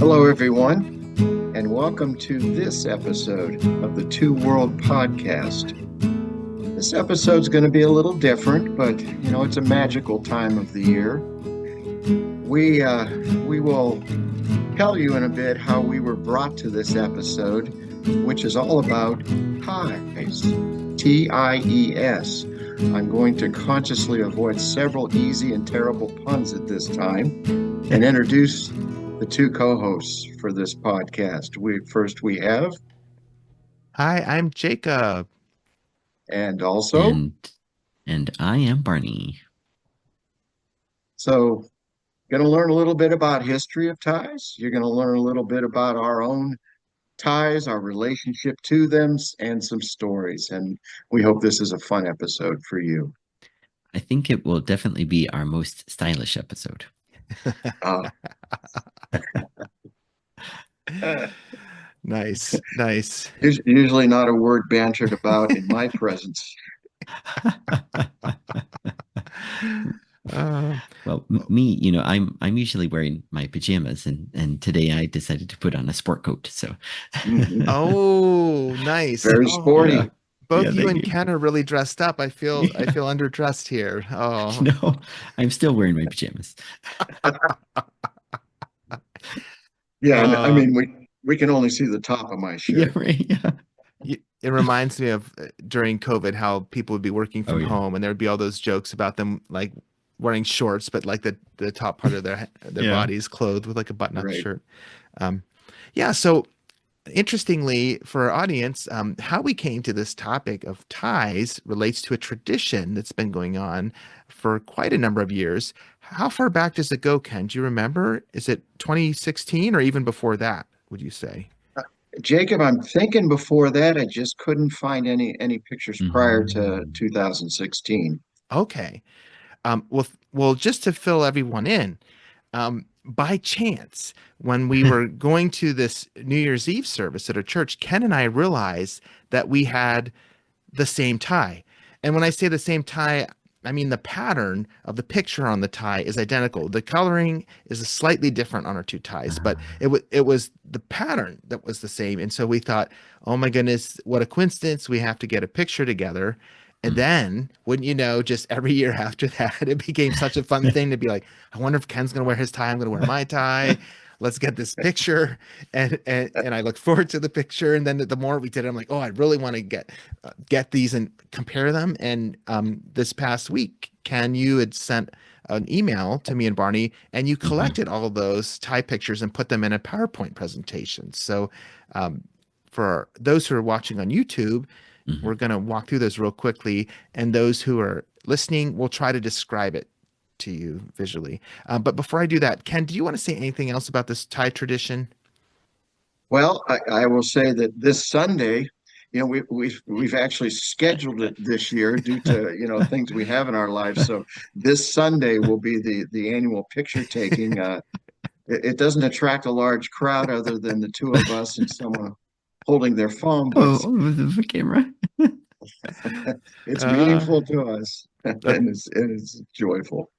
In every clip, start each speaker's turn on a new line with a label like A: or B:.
A: Hello, everyone, and welcome to this episode of the Two World Podcast. This episode's going to be a little different, but it's a magical time of the year. We will tell you in a bit how we were brought to this episode, which is all about ties. Ties. I'm going to consciously avoid several easy and terrible puns at this time and introduce the two co-hosts for this podcast. We have,
B: Hi, I'm Jacob.
A: and also,
C: And and I am Barney.
A: so going to learn a little bit about history of ties. You're going to learn a little bit about our own ties, our relationship to them, and some stories. And we hope this is a fun episode for you.
C: I think it will definitely be our most stylish episode.
A: Uh,
B: Nice, nice.
A: Usually not a word bantered about in my presence.
C: Well, me, I'm usually wearing my pajamas, and today I decided to put on a sport coat. So,
B: Oh, nice.
A: Very
B: Oh,
A: sporty.
C: yeah,
B: both
C: yeah,
B: you
C: thank
B: and
C: you.
B: Ken are really dressed up. I feel
C: Yeah.
B: underdressed here. Oh,
C: No, I'm still wearing my pajamas.
A: Yeah, and I
B: uh,
A: mean we can only see the top of my
C: Yeah,
A: shirt.
C: right. Yeah.
B: it reminds me of during COVID how people would be working
C: Oh
B: from
C: yeah.
B: home and there would be all those jokes about them like wearing shorts, but like the top part of their
C: Yeah.
B: body is clothed with like a button-up
A: Right.
B: shirt. Um, yeah, so interestingly, for our audience, how we came to this topic of ties relates to a tradition that's been going on for quite a number of years. How far back does it go, Ken? Do you remember? Is it 2016 or even before that, would you say?
A: Jacob, I'm thinking before that, I just couldn't find any pictures prior to
C: Mhm.
A: 2016.
B: Okay. Well, just to fill everyone in, by chance, when we were going to this New Year's Eve service at a church, Ken and I realized that we had the same tie. And when I say the same tie, I mean the pattern of the picture on the tie is identical. The coloring is slightly different on our two ties, but it was the pattern that was the same. And so we thought, oh my goodness, what a coincidence! We have to get a picture together. And then, wouldn't you know, just every year after that, it became such a fun thing to be like, I wonder if Ken's going to wear his tie. I'm going to wear my tie. Let's get this picture. And I look forward to the picture. And then the more we did it, I'm like, oh, I really want to get these and compare them. And this past week, Ken, you had sent an email to me and Barney, and you
C: Mhm.
B: collected all of those tie pictures and put them in a PowerPoint presentation. So um, for those who are watching on YouTube, we're
C: Mhm.
B: going to walk through those real quickly. And those who are listening, we'll try to describe it to you visually. But before I do that, Ken, do you want to say anything else about this Thai tradition?
A: Well, I will say that this Sunday, we've actually scheduled it this year due to things we have in our lives. So this Sunday will be the annual picture taking. It doesn't attract a large crowd other than the two of us and someone holding their phone, but
C: Oh, the camera.
A: it's
B: Uh,
A: meaningful to us
B: that,
A: and it's joyful.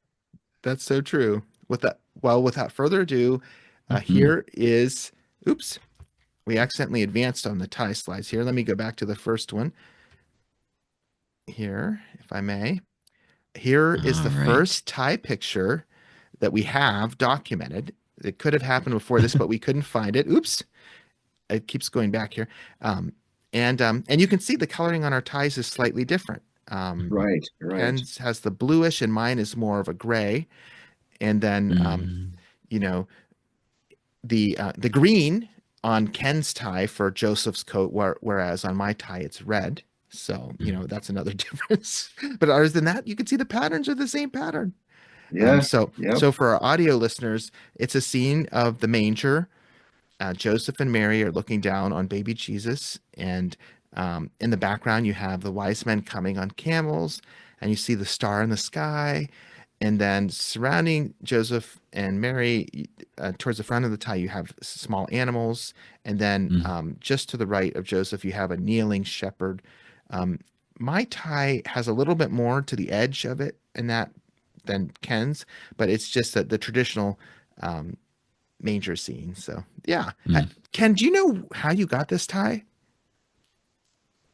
B: that's so true. Without further ado,
C: Mhm.
B: here is, oops, we accidentally advanced on the Thai slides here. Let me go back to the first one here, if I may. Here is
C: All
B: the
C: right.
B: first Thai picture that we have documented. It could have happened before this, but we couldn't find it. Oops, it keeps going back here. And you can see the coloring on our ties is slightly different.
A: Right, right.
B: Ken's has the bluish, and mine is more of a gray. And then,
C: Mm.
B: you know, the green on Ken's tie for Joseph's coat, whereas on my tie it's red. So that's another difference. But other than that, you can see the patterns are the same pattern.
A: Yeah,
B: So
A: yep.
B: so for our audio listeners, it's a scene of the manger. Joseph and Mary are looking down on baby Jesus, and in the background you have the wise men coming on camels, and you see the star in the sky. And then surrounding Joseph and Mary, towards the front of the tie, you have small animals. And then
C: Mm.
B: just to the right of Joseph, you have a kneeling shepherd. Um, my tie has a little bit more to the edge of it in that than Ken's, but it's just that the traditional um, manger scene. So yeah.
C: Mm.
B: Ken, do you know how you got this tie?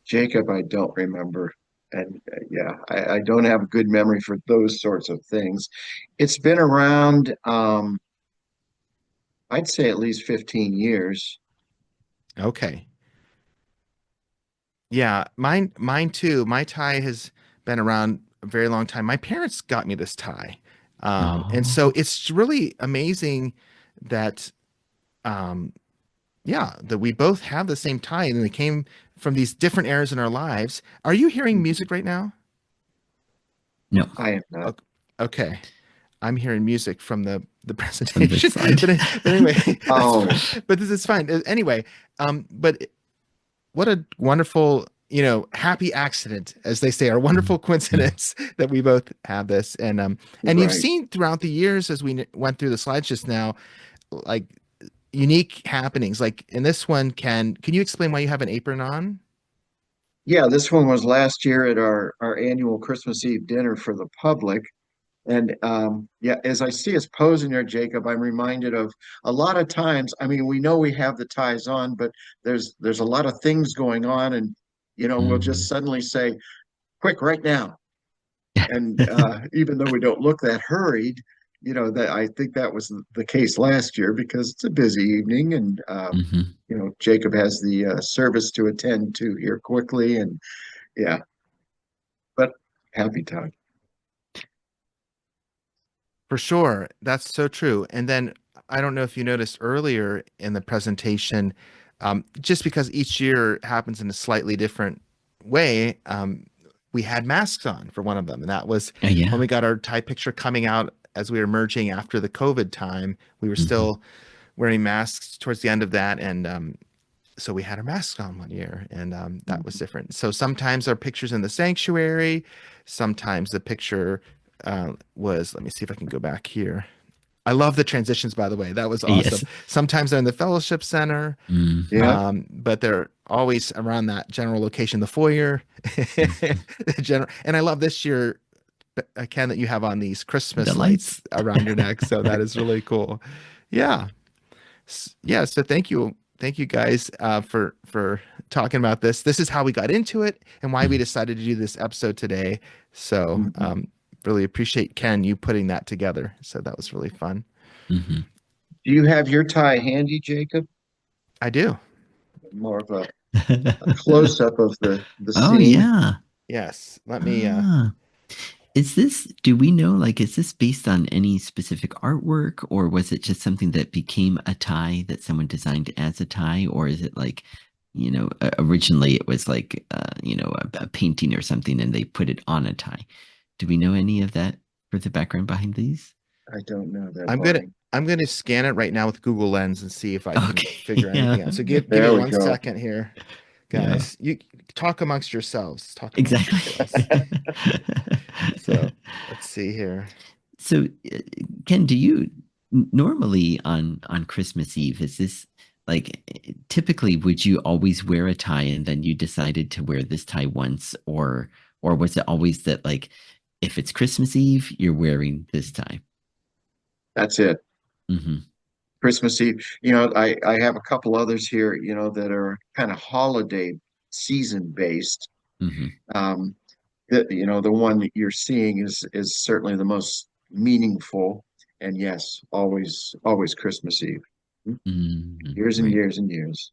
A: Jacob, I don't remember. And yeah, I don't have a good memory for those sorts of things. It's been around, I'd say at least 15 years.
B: Okay. Yeah, mine too. My tie has been around a very long time. My parents got me this tie. And so
C: Oh.
B: it's really amazing that um yeah, that we both have the same tie and they came from these different eras in our lives. Are you hearing
A: Mhm.
B: music right now?
C: No,
A: I am not.
B: O- Okay. I'm hearing music from the
C: from this
B: presentation,
C: slide.
B: but anyway, that's
A: Oh,
B: but this is fine. Anyway, but what a wonderful, happy accident, as they say, or
C: Mm,
B: wonderful
C: mm,
B: coincidence that we both have this. And you've
A: right.
B: seen throughout the years as we went through the slides just now, like unique happenings. Like in this one, can you explain why you have an apron on?
A: Yeah, this one was last year at our annual Christmas Eve dinner for the public. And yeah, as I see us posing there, Jacob, I'm reminded of a lot of times. I mean, we know we have the ties on, but there's a lot of things going on, and we'll just
C: mm.
A: suddenly say, "Quick, right now!" And even though we don't look that hurried, that I think that was the case last year because it's a busy evening, and
C: Mhm.
A: Jacob has the service to attend to here quickly, and yeah, but happy time.
B: For sure. That's so true. And then I don't know if you noticed earlier in the presentation, just because each year happens in a slightly different way, we had masks on for one of them. And that was when
C: Yeah.
B: we got our Thai picture coming out as we were merging after the COVID time. We were
C: Mhm.
B: still wearing masks towards the end of that. And so we had our masks on one year, and that was different. So sometimes our pictures in the sanctuary, sometimes the picture was, let me see if I can go back here. I love the transitions, by the way. That was awesome.
C: Yes.
B: Sometimes they're in the fellowship center,
A: Yeah,
C: Mhm.
B: but they're always around that general location, the foyer.
C: Mhm.
B: The general, and I love this year, Ken, that you have on these
C: The
B: Christmas lights
C: lights.
B: around your neck. So that is really cool. Yeah. Yeah, so thank you guys for talking about this. This is how we got into it and why we
C: Mhm.
B: decided to do this episode today. So
A: mhm.
B: really appreciate Ken you putting that together. So that was really fun.
C: Mhm.
A: Do you have your tie handy, Jacob?
B: I do.
A: More of a close up of the
C: Oh
A: scene.
C: yeah.
B: Yes. Let me
C: Ah. Do we know, like, is this based on any specific artwork, or was it just something that became a tie that someone designed as a tie, or is it like, originally it was like, a painting or something and they put it on a tie? Do we know any of that for the background behind these?
A: I don't know that,
B: I'm gonna
A: Barney.
B: I'm gonna scan it right now with Google Lens and see if I can
C: Okay.
B: figure
C: Yeah.
B: anything out. So give me
A: There we
B: one
A: go.
B: second here,
C: Yeah.
B: guys. You talk amongst yourselves. Talk amongst
C: Exactly.
B: yourselves. So let's see here.
C: So, Ken, do you normally on Christmas Eve, is this like typically would you always wear a tie and then you decided to wear this tie once, or was it always that, like, if it's Christmas Eve, you're wearing this tie?
A: That's it.
C: Hmm.
A: Christmas Eve. I have a couple others here, that are kind of holiday season based.
C: Hmm.
A: Um, the one that you're seeing is certainly the most meaningful. And yes, always Christmas Eve.
C: Hmm.
A: Years and
C: Right.
A: years and years.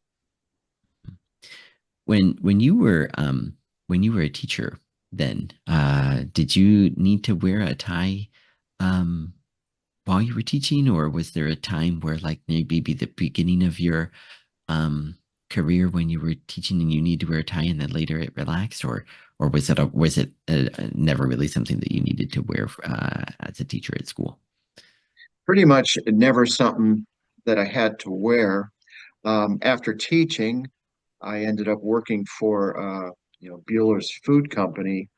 C: When you were a teacher, then did you need to wear a tie um while you were teaching, or was there a time where, like, maybe the beginning of your um career when you were teaching and you need to wear a tie and then later it relaxed, or was it never really something that you needed to wear as a teacher at school?
A: Pretty much never something that I had to wear. After teaching, I ended up working for Bueller's Food Company,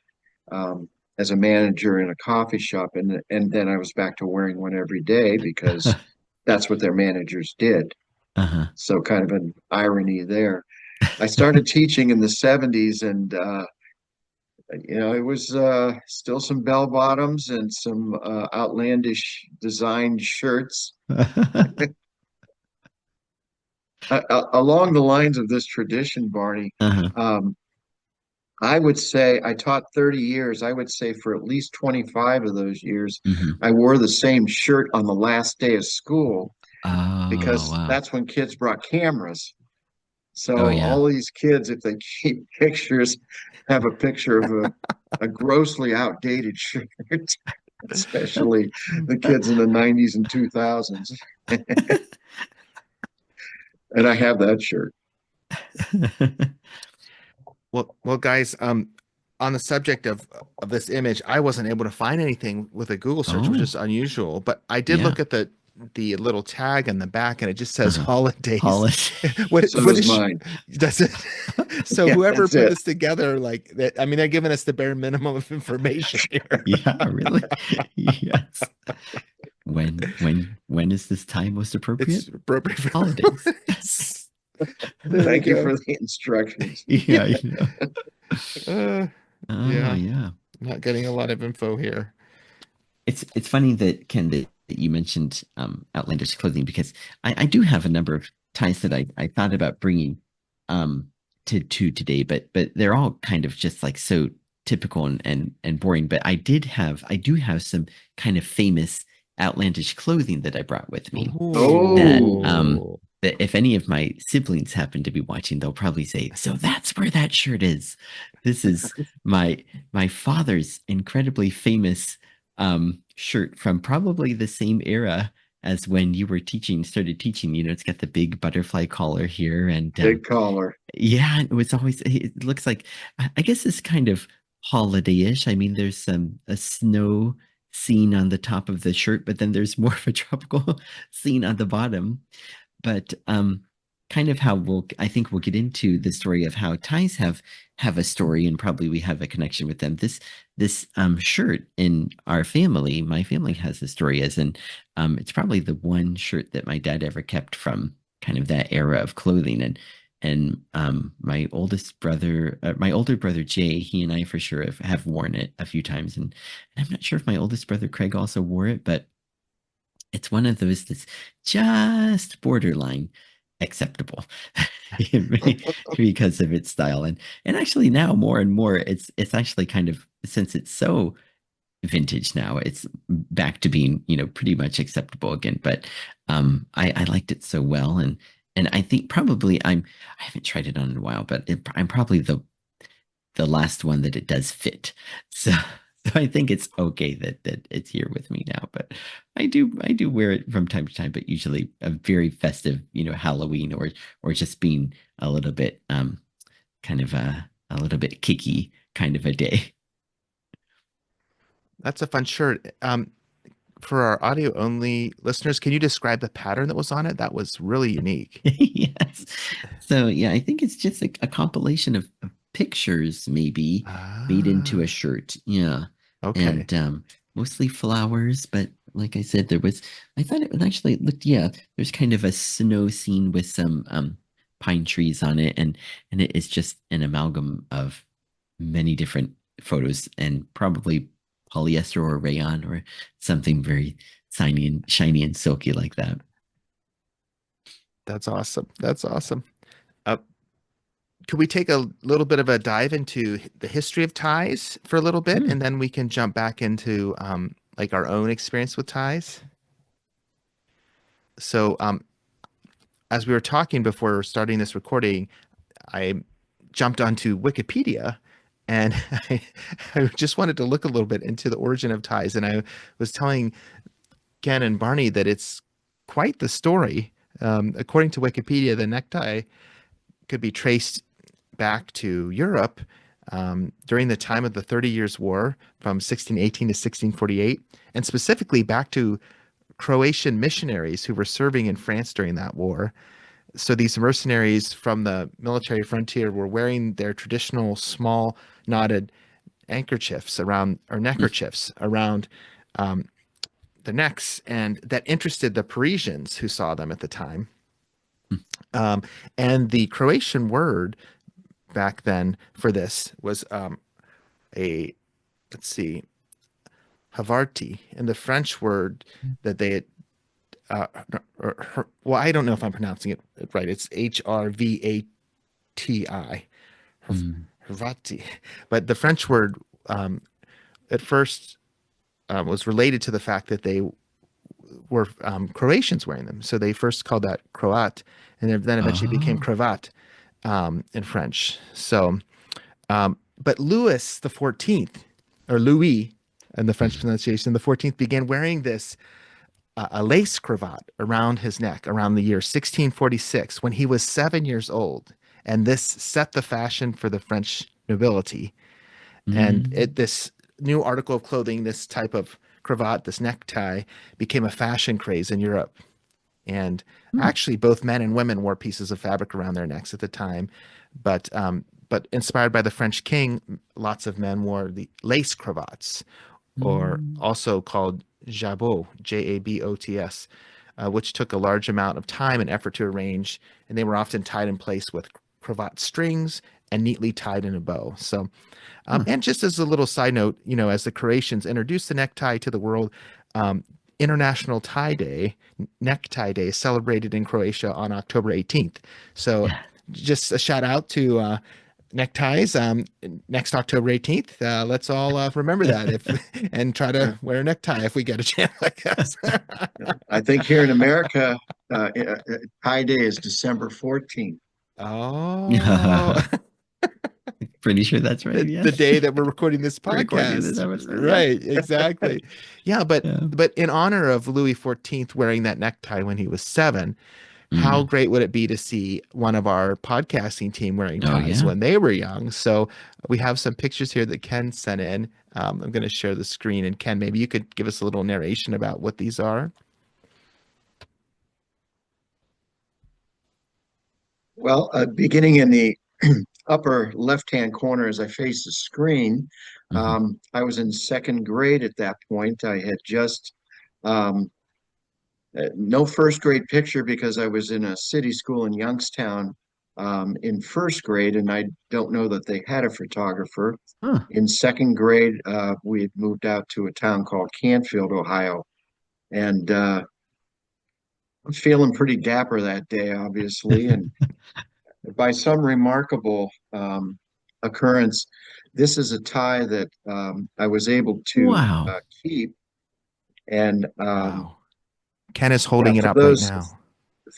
A: um, as a manager in a coffee shop, and then I was back to wearing one every day because that's what their managers did.
C: Uh-huh.
A: So kind of an irony there. I started teaching in the 70s, and it was still some bell bottoms and some outlandish designed shirts. Along the lines of this tradition, Barney,
C: Uh-huh.
A: um, I would say I taught 30 years. I would say for at least 25 of those years,
C: Hmm.
A: I wore the same shirt on the last day of school
C: Oh,
A: because
C: wow.
A: that's when kids brought cameras.
C: Oh,
A: So
C: yeah.
A: all these kids, if they keep pictures, have a picture of a grossly outdated shirt, especially the kids in the 90s and 2000s. And I have that shirt.
B: Well, guys, on the subject of this image, I wasn't able to find anything with a Google search, which
C: Oh,
B: is unusual. But I did
C: yeah.
B: look at the little tag in the back, and it just says
C: Uh-huh.
B: holidays.
C: Holiday.
A: So
B: What
A: does
B: is
A: mine.
B: does it? So
A: Yeah,
B: whoever
A: that's
B: put
A: it.
B: this together, like that, I mean, they're giving us the bare minimum of information here.
C: Yeah, really? Yes. When is this time most appropriate?
B: It's appropriate for the
C: Holidays.
B: holidays. There you
A: Thank you
B: go.
A: for the instructions.
C: Yeah, you know.
B: Uh,
C: Oh,
B: yeah,
C: yeah.
B: not getting a lot of info here.
C: It's funny that Ken that you mentioned outlandish clothing because I do have a number of ties that I thought about bringing um to today, but they're all kind of just like so typical and boring. But I do have some kind of famous outlandish clothing that I brought with me that
A: Oh,
C: that if any of my siblings happen to be watching, they'll probably say, "So that's where that shirt is." This is my my father's incredibly famous shirt from probably the same era as when you were teaching, started teaching. You know, it's got the big butterfly collar here, and
A: big collar.
C: yeah, it was always. It looks like I guess it's kind of holiday-ish. I mean, there's some a snow scene on the top of the shirt, but then there's more of a tropical scene on the bottom. But kind of how I think we'll get into the story of how ties have a story, and probably we have a connection with them. This shirt in our family, my family has a story, as in it's probably the one shirt that my dad ever kept from kind of that era of clothing. And my oldest brother, my older brother Jay, he and I for sure have worn it a few times, and I'm not sure if my oldest brother Craig also wore it, but it's one of those that's just borderline acceptable because of its style. And actually now more and more it's actually kind of, since it's so vintage now, it's back to being, you know, pretty much acceptable again. But I liked it so well, and I think probably I haven't tried it on in a while, but I'm probably the last one that it does fit. So, so I think it's okay that it's here with me now. But I do wear it from time to time, but usually a very festive, you know, Halloween, or just being a little bit kind of a little bit kicky kind of a day.
B: That's a fun shirt. For our audio only listeners, can you describe the pattern that was on it? That was really unique.
C: Yes. So yeah, I think it's just a compilation of pictures maybe made into a
B: Ah,
C: shirt. Yeah.
B: okay.
C: And mostly flowers, but like I said, I thought it would actually look, yeah, there's kind of a snow scene with some pine trees on it, and it is just an amalgam of many different photos, and probably polyester or rayon or something very shiny and silky like that.
B: That's awesome. That's awesome. Uh, could we take a little bit of a dive into the history of ties for a little bit,
C: Hmm.
B: and then we can jump back into like our own experience with ties? So, as we were talking before starting this recording, I jumped onto Wikipedia, and I just wanted to look a little bit into the origin of ties. And I was telling Ken and Barney that it's quite the story. According to Wikipedia, the necktie could be traced back to Europe during the time of the 30 Years' War from 1618 to 1648, and specifically back to Croatian missionaries who were serving in France during that war. So these mercenaries from the military frontier were wearing their traditional small knotted handkerchiefs around, or neckerchiefs around their necks, and that interested the Parisians who saw them at the time. Um, and the Croatian word back then for this was a, let's see, Havarti, and the French word that they uh, well, I don't know if I'm pronouncing it right. It's Hrvati,
C: Mm.
B: Hrvati, but the French word at first was related to the fact that they were Croatians wearing them. So they first called that Croat, and then eventually became
C: Oh.
B: cravat in French. So, but Louis the 14th, or Louis, in the French pronunciation, the 14th began wearing this a lace cravat around his neck around the year 1646 when he was 7 years old. And this set the fashion for the French nobility. And
C: Mm.
B: this new article of clothing, this type of cravat, this necktie, became a fashion craze in Europe. And
C: Hmm.
B: actually, both men and women wore pieces of fabric around their necks at the time. But inspired by the French king, lots of men wore the lace cravats, or
C: Mm.
B: also called jabot, Jabots, which took a large amount of time and effort to arrange, and they were often tied in place with cravat strings and neatly tied in a bow. So,
C: Huh.
B: and just as a little side note, as the Croatians introduced the necktie to the world, um, International Tie Day, Necktie Day, is celebrated in Croatia on October 18th. So,
C: Yeah.
B: just a shout out to neckties next October 18th. Let's all remember that if and try to
A: Yeah.
B: wear a necktie if we get a chance, I guess.
A: Yeah. I think here in America, Pi Day is December 14th.
B: Oh,
C: Pretty sure that's right.
B: the
C: Yes.
B: day that we're recording this
C: We're recording this
B: podcast.
C: episode. Yep.
B: Right, exactly. Yeah, but
C: Yeah.
B: but in honor of Louis XIV wearing that necktie when he was 7, how
C: Mm.
B: great would it be to see one of our podcasting team wearing
C: Oh
B: ties
C: yeah.
B: when they were young? So we have some pictures here that Ken sent in. I'm going to share the screen, and Ken, maybe you could give us a little narration about what these are.
A: Well, beginning in the upper left-hand corner as I face the screen,
C: Hmm.
A: I was in second grade at that point. I had just um, no first grade picture because I was in a city school in Youngstown in first grade, and I don't know that they had a photographer.
C: Huh.
A: In second grade, we had moved out to a town called Canfield, Ohio, and I'm feeling pretty dapper that day, obviously, and by some remarkable occurrence, this is a tie that I was able to
C: Wow.
A: keep. And
B: Wow. Ken is
A: yeah,
B: holding it up right now.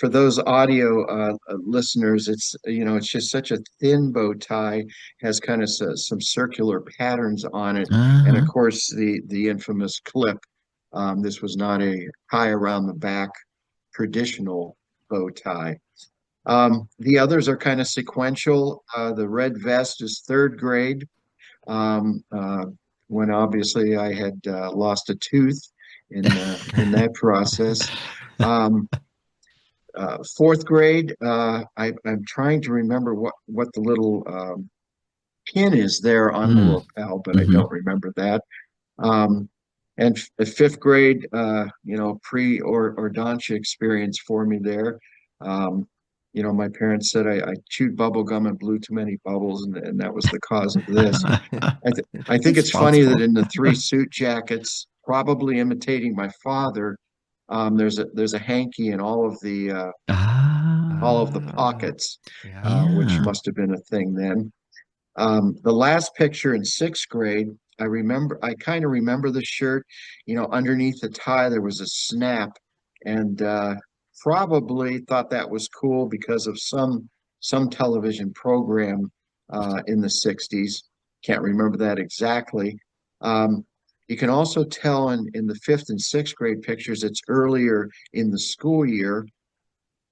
A: for those audio listeners, it's just such a thin bow tie, has kind of some circular patterns on it, and of
C: Uh-huh.
A: course the infamous clip. This was not a tie around the back traditional bow tie. The others are kind of sequential. The red vest is third grade, um, uh, when obviously I had lost a tooth in that process. Um, Fourth grade, I'm trying to remember what the little pin is there on the
C: Mm.
A: lapel, but I
C: Hmm.
A: don't remember that. Um, and fifth grade, pre-orthodontia experience for me there. Um, my parents said I chewed bubble gum and blew too many bubbles, and that was the cause of this. I think it's funny that
C: Responsible.
A: in the three suit jackets, probably imitating my father, there's a hanky in all of the
B: Ah,
A: pockets,
B: yeah.
A: which
C: Yeah.
A: must have been a thing then. The last picture in sixth grade, I kind of remember the shirt, underneath the tie, there was a snap, and probably thought that was cool because of some television program in the 60s. Can't remember that exactly. Um, you can also tell in the fifth and sixth grade pictures, it's earlier in the school year.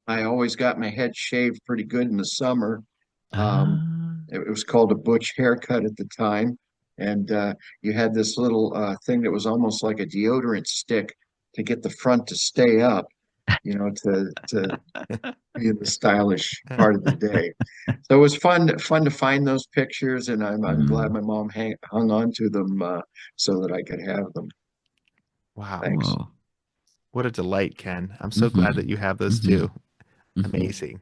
A: I always got my head shaved pretty good in the summer. Um,
C: Ah.
A: it was called a butch haircut at the time. And you had this little thing that was almost like a deodorant stick to get the front to stay up, to be in the stylish part of the day. So it was fun to find those pictures, and I'm glad
C: Mm.
A: my mom hung on to them so that I could have them.
B: Wow.
A: Thanks.
C: Whoa.
B: What a delight, Ken. I'm so glad
C: Hmm.
B: that you have those
C: Hmm.
B: too.
C: Hmm.
B: Amazing.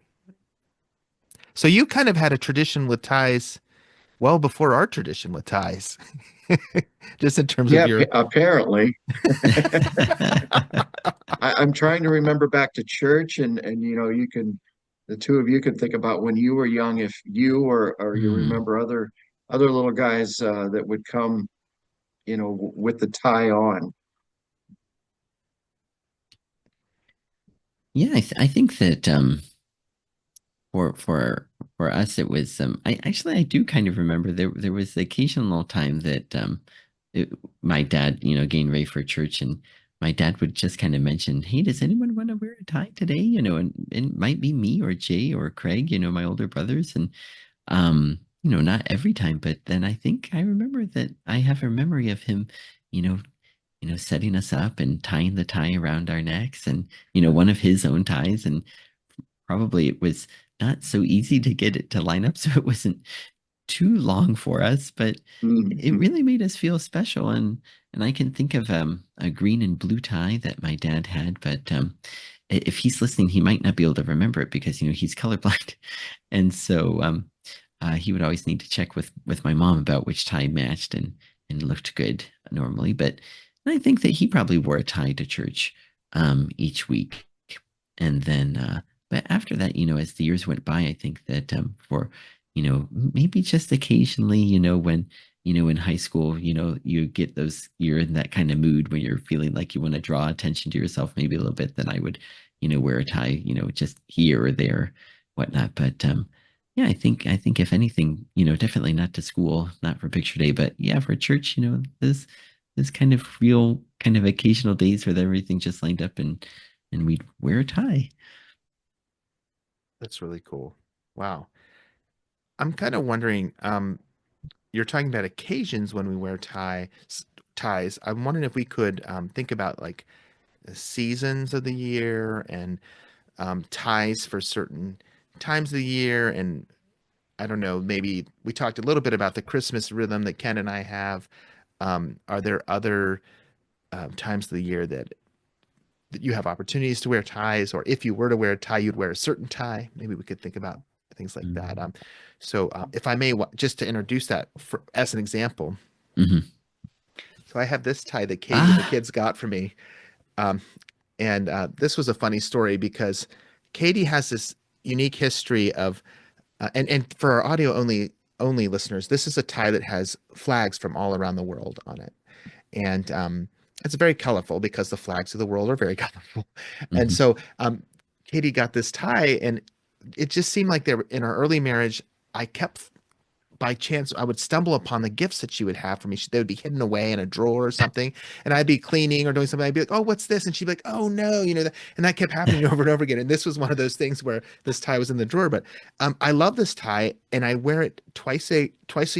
B: So you kind of had a tradition with ties well before our tradition with ties, just in terms of
A: Yeah,
B: your.
A: apparently. I'm trying to remember back to church, and you can, the two of you can think about when you were young, if you or you
C: Hmm.
A: remember other little guys that would come, with the tie on.
C: Yeah, I think that for for for us it was I do kind of remember there was the occasional time that it, my dad, getting ready for church, and my dad would just kind of mention, "Hey, does anyone want to wear a tie today?" And it might be me or Jay or Craig, my older brothers, and not every time, but then I think I remember that I have a memory of him, you know, setting us up and tying the tie around our necks, and one of his own ties, and probably it was not so easy to get it to line up so it wasn't too long for us, but it
A: Mhm.
C: really made us feel special. And I can think of a green and blue tie that my dad had, but if he's listening, he might not be able to remember it because he's colorblind, and so he would always need to check with my mom about which tie matched and looked good normally. But I think that he probably wore a tie to church each week, and then but after that, as the years went by, I think that for maybe just occasionally, when in high school, you get those, you're in that kind of mood when you're feeling like you want to draw attention to yourself maybe a little bit, then I would wear a tie, just here or there, whatnot. But yeah, I think if anything, definitely not to school, not for picture day, but yeah, for church, this kind of real kind of occasional days where everything just lined up, and we'd wear a tie.
B: That's really cool. Wow. I'm kind of wondering, you're talking about occasions when we wear ties. I'm wondering if we could think about like the seasons of the year and ties for certain times of the year. And I don't know, maybe we talked a little bit about the Christmas rhythm that Ken and I have. Are there other times of the year that you have opportunities to wear ties, or if you were to wear a tie, you'd wear a certain tie? Maybe we could think about things like that.
C: Mm-hmm.
B: So if I may, just to introduce that as an example,
C: Mm-hmm.
B: so I have this tie that Katie and the
C: Ah,
B: kids got for me. Um, and this was a funny story because Katie has this unique history of, and for our audio only listeners, this is a tie that has flags from all around the world on it, and it's very colorful because the flags of the world are very colorful. And
C: mm-hmm.
B: so Katie got this tie, and it just seemed like there in our early marriage, I kept by chance I would stumble upon the gifts that she would have for me. They would be hidden away in a drawer or something, and I'd be cleaning or doing something. I'd be like, "Oh, what's this?" And she'd be like, "Oh no," and that kept happening over and over again. And this was one of those things where this tie was in the drawer. But I love this tie, and I wear it twice a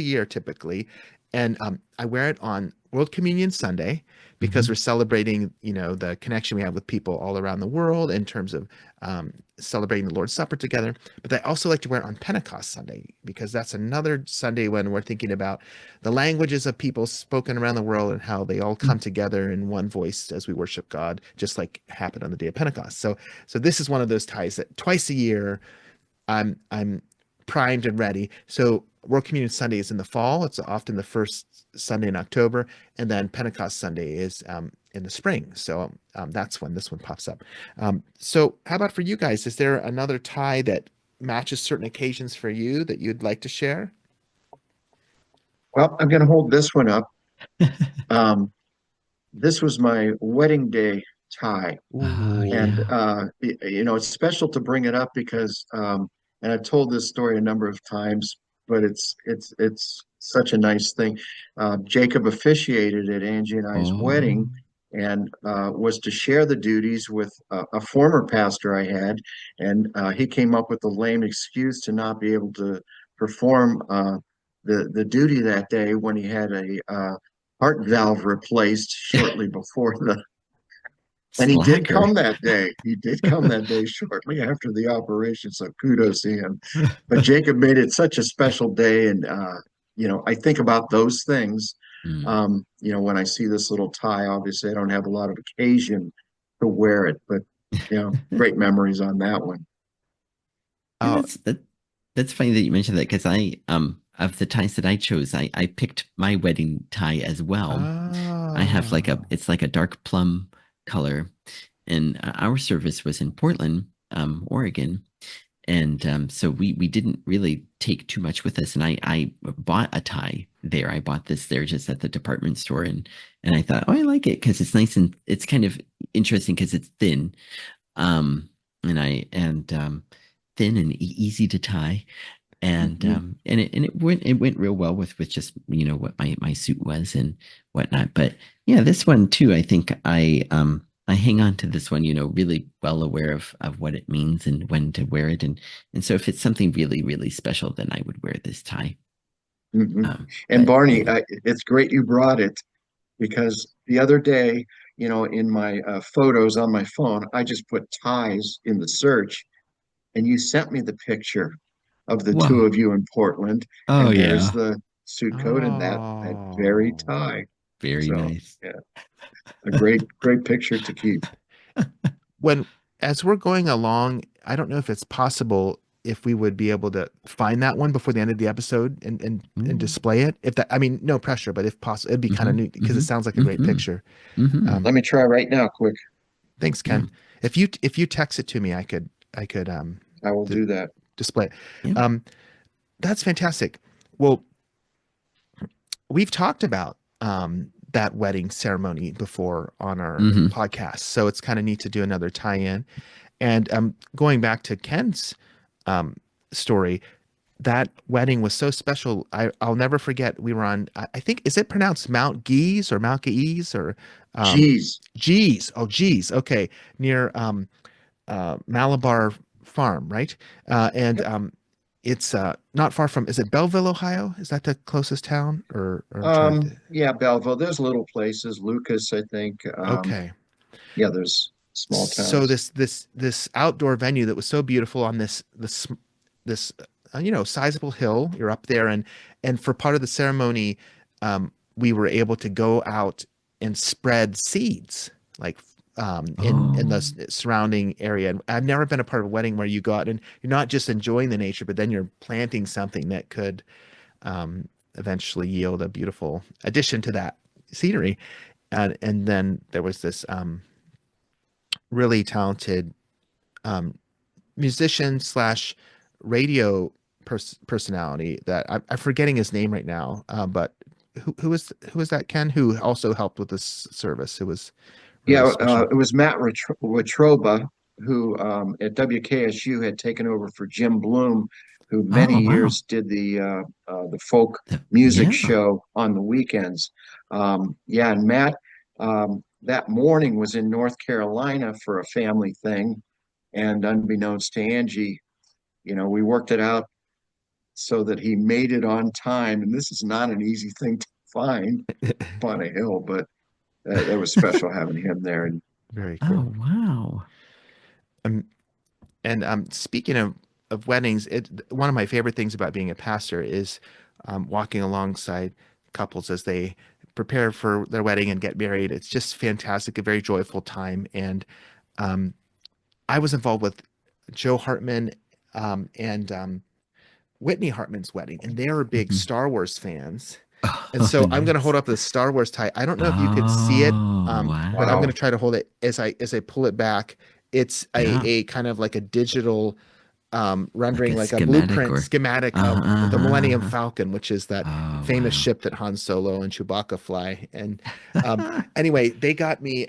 B: year typically, and I wear it on World Communion Sunday because
C: Mm-hmm.
B: we're celebrating, the connection we have with people all around the world in terms of celebrating the Lord's Supper together. But I also like to wear it on Pentecost Sunday because that's another Sunday when we're thinking about the languages of people spoken around the world and how they all come together in one voice as we worship God, just like happened on the day of Pentecost. So this is one of those ties that twice a year I'm primed and ready. So World Communion Sunday is in the fall. It's often the first Sunday in October, and then Pentecost Sunday is in the spring. So that's when this one pops up. So how about for you guys? Is there another tie that matches certain occasions for you that you'd like to share?
A: Well, I'm going to hold this one up. Um, this was my wedding day tie.
C: Oh
A: And
C: yeah.
A: it's special to bring it up because, and I've told this story a number of times, but it's such a nice thing. Jacob officiated at Angie and I's
C: Oh.
A: wedding, and was to share the duties with a former pastor I had, and he came up with a lame excuse to not be able to perform the duty that day when he had a heart valve replaced shortly before the and he did
C: Slacker.
A: come that day. He did come that day shortly after the operation. So kudos to him. But Jacob made it such a special day. And, I think about those things.
C: Mm.
A: When I see this little tie, obviously I don't have a lot of occasion to wear it, but, great memories on that one.
C: Yeah,
B: Oh,
C: that's funny that you mentioned that, because I of the ties that I chose, I picked my wedding tie as well. I have like a
B: oh,
C: it's like a dark plum color, and our service was in Portland, Oregon. And so we didn't really take too much with us. And I bought a tie there. I bought this there just at the department store, and I thought, oh, I like it because it's nice and it's kind of interesting because it's thin, and thin and easy to tie, and it went real well with just what my suit was and whatnot. But yeah, this one too, I think I hang on to this one, really well aware of what it means and when to wear it, and so if it's something really really special, then I would wear this tie.
A: hmm And
C: But
A: Barney, it's great you brought it because the other day, in my photos on my phone, I just put ties in the search, and you sent me the picture of the two
C: wow,
A: of you in Portland,
C: oh
A: and there's
C: yeah,
A: the suit coat and that very
B: Oh.
A: tie.
C: very
A: So,
C: nice.
A: yeah, a great picture to keep.
B: When as we're going along, I don't know if it's possible if we would be able to find that one before the end of the episode and
C: Mm,
B: display it. If that, I mean, no pressure, but if possible, it'd be kind of
C: mhm,
B: neat because it
C: mhm,
B: sounds like a great
C: mhm,
B: picture.
C: mhm.
B: Um,
A: Let me try right now, quick.
B: thanks,
C: Yeah,
B: Ken. If you text it to me, I could
A: I will
B: d
A: do that.
B: display it.
C: yeah.
B: Um, that's fantastic. Well, we've talked about that wedding ceremony before on our
C: Hmm.
B: podcast, so it's kind of neat to do another tie-in. And going back to Ken's um, story, that wedding was so special. I'll never forget. We were on, I think, is it pronounced Mount Geese or Mount Geese or um,
A: Geez.
B: Geese? Oh, Geese. Okay, near Malabar Farm, right? And
A: Yep.
B: it's not far from. Is it Belleville, Ohio? Is that the closest town? Or I'm trying to.
A: Yeah, Belleville. There's little places. Lucas, I think.
B: Okay.
A: Yeah, there's small
B: So
A: towns.
B: this outdoor venue that was so beautiful on this sizable hill. You're up there, and for part of the ceremony, we were able to go out and spread seeds like in the
C: Oh,
B: surrounding area. And I've never been a part of a wedding where you go out and you're not just enjoying the nature, but then you're planting something that could eventually yield a beautiful addition to that scenery. And then there was this really talented um, musician slash radio personality that I'm forgetting his name right now. But who is that, Ken? Who also helped with this service? It was really
A: Yeah,
B: special.
A: it was Matt Watroba who at WKSU had taken over for Jim Bloom, who many
C: oh wow.
A: years did the folk music
C: Yeah.
A: show on the weekends. Yeah, and Matt that morning was in North Carolina for a family thing, and unbeknownst to Angie, we worked it out so that he made it on time. And this is not an easy thing to find up on a hill, but it was special having him there. And
B: Very cool.
C: Oh wow.
B: Um, and speaking of weddings, one of my favorite things about being a pastor is walking alongside couples as they prepare for their wedding and get married. It's just fantastic, a very joyful time. And um, I was involved with Joe Hartman and Whitney Hartman's wedding, and they are big
C: Mhm.
B: Star Wars fans. And
C: Oh,
B: so I'm going to hold
C: nice.
B: up the Star Wars tie. I don't know if you could see it,
C: Oh,
B: but I'm going to
C: wow.
A: wow.
B: try to hold it as I pull it back. It's
C: Yeah.
B: a kind of like a digital
C: Like
B: rendering,
C: a
B: like a
C: schematic
B: blueprint
C: or
B: schematic
C: uh-huh,
B: of the Millennium
C: uh-huh.
B: Falcon, which is that
C: Oh,
B: famous
C: wow.
B: ship that Han Solo and Chewbacca fly. And anyway, they got me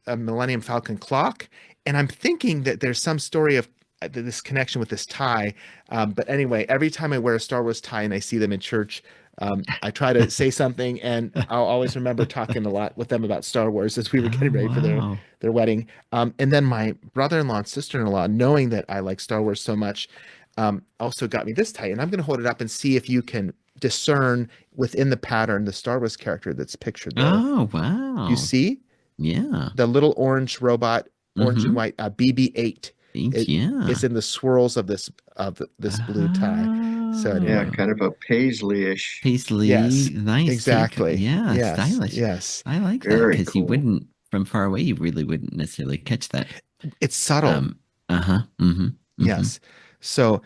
B: a Millennium Falcon clock, and I'm thinking that there's some story of this connection with this tie. But anyway, every time I wear a Star Wars tie and I see them in church, I try to say something, and I'll always remember talking a lot with them about Star Wars as we were getting
C: Oh,
B: ready for
C: wow.
B: their wedding. And then my brother-in-law and sister-in-law, knowing that I like Star Wars so much, also got me this tie, and I'm going to hold it up and see if you can discern within the pattern the Star Wars character that's pictured there.
C: Oh,
B: Do you
C: wow.
B: see?
C: Yeah.
B: The little orange robot, orange and
C: Mm-hmm.
B: white, BB-8, is
C: Yeah.
B: in the swirls of this blue tie. So
A: Yeah,
B: anyway,
C: Oh,
A: kind of a Paisley-ish.
C: Paisley,
B: yes,
C: nice take.
B: exactly.
C: Yeah,
B: Yes,
C: stylish.
B: yes.
C: I like that
A: Very
C: because you
A: cool.
C: wouldn't, from far away, you really wouldn't necessarily catch that.
B: It's subtle.
C: Um, uh-huh. Mm-hmm. Mm-hmm.
B: Yes. So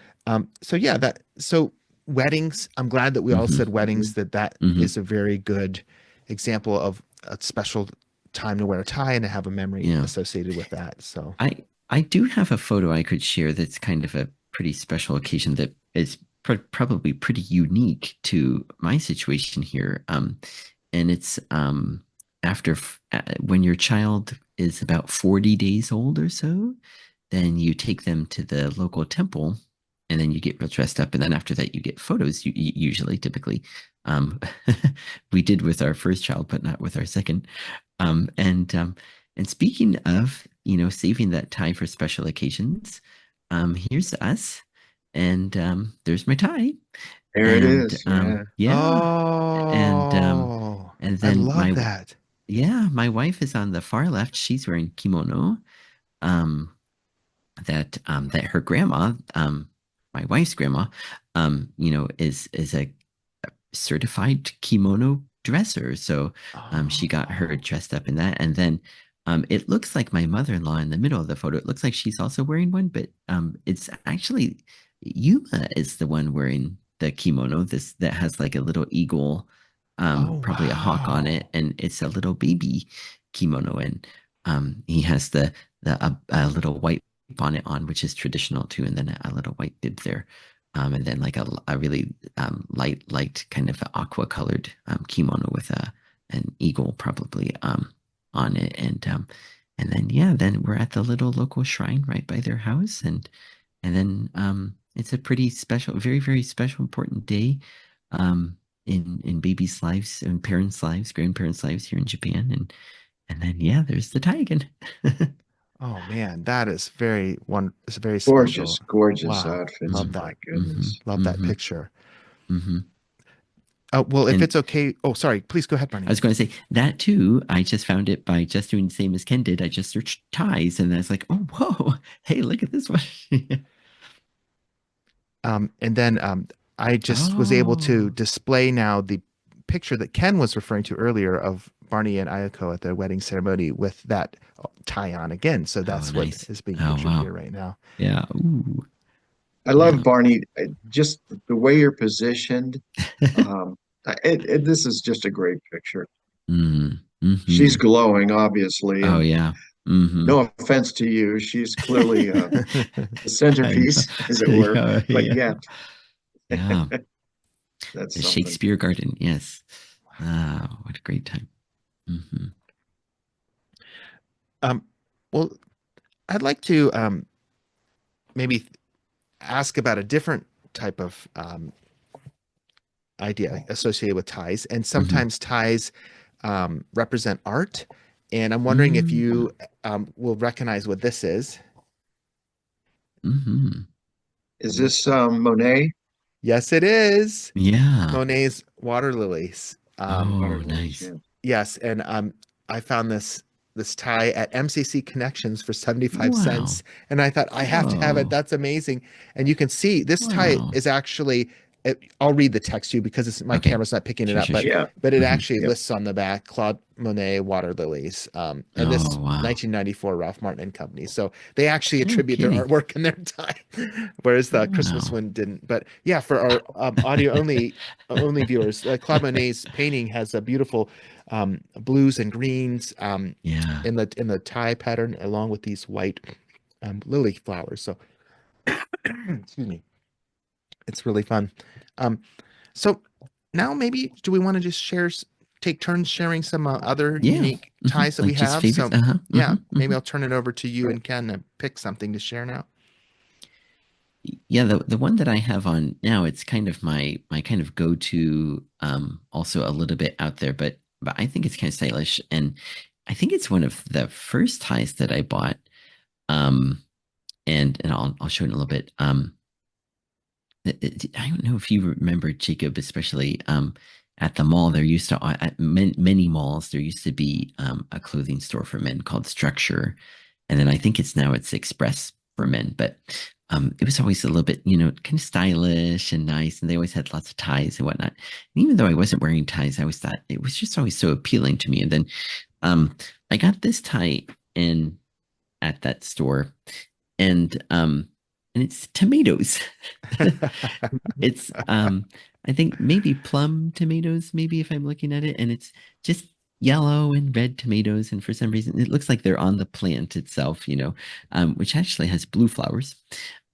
B: so yeah, so weddings, I'm glad that we all
C: Mm-hmm.
B: said weddings,
A: hmm
B: that
C: Mm-hmm.
B: is a very good example of a special time to wear a tie, and I have a memory
C: Yeah.
B: associated with that. So,
C: I do have a photo I could share that's kind of a pretty special occasion that is probably pretty unique to my situation here. And it's after when your child is about 40 days old or so, then you take them to the local temple and then you get real dressed up. And then after that, you get photos, usually, typically. Um, we did with our first child, but not with our second. Um, and um, and speaking of, saving that tie for special occasions, here's us, and there's my tie,
A: There it
C: and
A: is. Yeah.
C: yeah, and
B: oh,
C: and
B: I
C: then
B: love that.
C: my wife is on the far left. She's wearing kimono, um, that her grandma, my wife's grandma, is a certified kimono dresser. So she got her
B: Oh,
C: dressed up in that. And then it looks like my mother-in-law in the middle of the photo. It looks like she's also wearing one, but it's actually Yuma is the one wearing the kimono, this that has like a little eagle,
B: oh,
C: probably a hawk on
B: wow.
C: it, and it's a little baby kimono. And he has a little white bonnet on, which is traditional too, and then a little white bib there. And then like a really light kind of aqua colored kimono with an eagle probably on it, and then yeah, then we're at the little local shrine right by their house, and then it's a pretty special, very very special, important day in babies' lives and parents' lives, grandparents' lives here in Japan, and then yeah, there's the tie again.
B: Oh man, that is very one. It's very
A: Gorgeous,
B: special.
A: gorgeous
B: Wow,
A: outfits.
B: love
C: Mhm,
A: My
B: that.
C: mhm,
A: goodness.
B: Love that
C: mhm,
B: picture.
C: mhm.
B: Well, if
C: And
B: it's okay. Oh, sorry. Please go ahead,
C: I
B: Barney.
C: was going to say that too. I just found it by just doing the same as Ken did. I just searched ties, and I was like, oh, whoa, hey, look at this one.
B: And then I just was able to
C: Oh,
B: display now the picture that Ken was referring to earlier of Barney and Ayako at their wedding ceremony with that tie on again. So
C: oh,
B: that's what
C: nice.
B: is being
C: Oh,
B: pictured
C: wow.
B: here right now.
C: Yeah. Ooh,
A: I
C: yeah.
A: love Barney. Just the way you're positioned. Um, this is just a great picture.
C: Mm, hmm.
A: She's glowing, obviously,
C: Oh,
A: and
C: yeah. Hmm.
A: no offense to you, she's clearly the
C: I know.
A: centerpiece, as it were.
C: Yeah,
A: But
C: yeah,
A: yet,
C: yeah.
A: that's
C: The
A: something.
C: Shakespeare Garden. Yes. Ah, what a great time. Hmm.
B: um, well, I'd like to maybe ask about a different type of idea associated with ties. And
C: Hmm.
B: sometimes ties represent art. And I'm wondering if
C: Mm,
B: you will recognize what this is.
C: hmm.
A: Is this Monet?
B: Yes, it is
C: Yeah.
B: Monet's water lilies.
C: Oh,
A: Waterlilies,
C: nice.
A: yeah.
B: Yes, and I found this tie at MCC Connections for 75
C: Wow.
B: cents, and I thought I have to have it.
C: Whoa.
B: That's amazing. And you can see this tie
C: Wow.
B: is actually I'll read the text to you because my
C: Okay.
B: camera's not picking it
C: Sure,
B: up,
C: sure,
B: but
C: sure.
A: Yeah,
B: it
C: Hmm.
B: actually
A: yep.
B: lists on the back Claude Monet water lilies, and this
C: Oh, wow.
B: 1994 Ralph Martin and Company. So they actually
C: No
B: attribute their
C: kidding.
B: artwork in their tie, whereas the Christmas
C: Wow.
B: one didn't. But yeah, for our audio only viewers, Claude Monet's painting has a beautiful blues and greens
C: Yeah.
B: in the tie pattern, along with these white lily flowers. So excuse me, it's really fun. Um, so now maybe do we want to just take turns sharing some other
C: Yeah.
B: unique
C: Hmm.
B: ties that we
C: Like just
B: have?
C: favorites.
B: So
C: Uh-huh.
B: yeah,
C: Hmm.
B: maybe
C: Hmm.
B: I'll turn it over to you
A: Right.
B: and Ken to pick something to share now.
C: Yeah, the one that I have on now, it's kind of my kind of go-to, also a little bit out there, but I think it's kind of stylish. And I think it's one of the first ties that I bought. Um, and I'll show it in a little bit. I don't know if you remember, Jacob, especially at the mall. There used to at many malls there used to be a clothing store for men called Structure, and then I think it's Express for men. But it was always a little bit, kind of stylish and nice, and they always had lots of ties and whatnot. And even though I wasn't wearing ties, I always thought it was just always so appealing to me. And then um, I got this tie in at that store, and it's tomatoes. It's I think maybe plum tomatoes, maybe if I'm looking at it, and it's just yellow and red tomatoes, and for some reason it looks like they're on the plant itself, which actually has blue flowers.